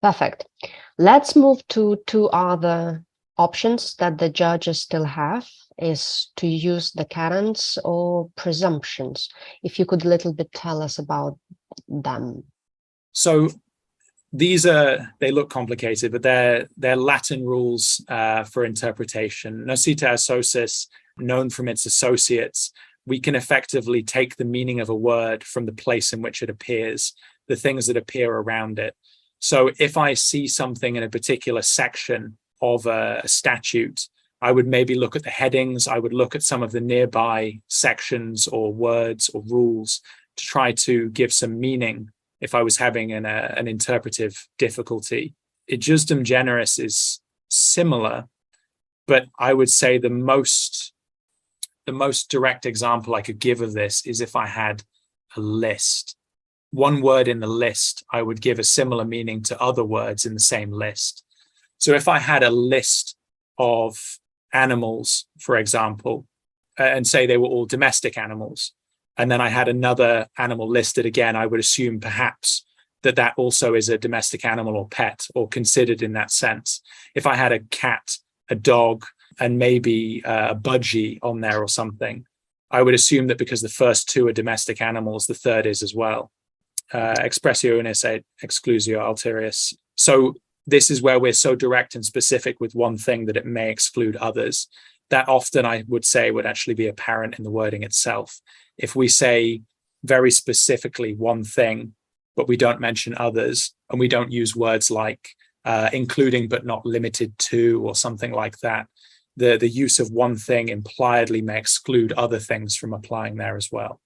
Perfect. Let's move to two other options that the judges still have, is to use the canons or presumptions. If you could a little bit tell us about them. So they look complicated, but they're Latin rules for interpretation. Nocita associs, known from its associates, we can effectively take the meaning of a word from the place in which it appears, the things that appear around it. So if I see something in a particular section of a statute, I would maybe look at the headings, I would look at some of the nearby sections or words or rules to try to give some meaning if I was having an interpretive difficulty. Ejusdem generis is similar, but I would say the most direct example I could give of this is if I had a list. One word in the list, I would give a similar meaning to other words in the same list. So if I had a list of animals, for example, and say they were all domestic animals, and then I had another animal listed again, I would assume perhaps that also is a domestic animal or pet or considered in that sense. If I had a cat, a dog, and maybe a budgie on there or something, I would assume that because the first two are domestic animals, the third is as well. Expressio unis et exclusio alterius. So this is where we're so direct and specific with one thing that it may exclude others. That often, I would say, would actually be apparent in the wording itself. If we say very specifically one thing, but we don't mention others, and we don't use words like including but not limited to or something like that, the use of one thing impliedly may exclude other things from applying there as well.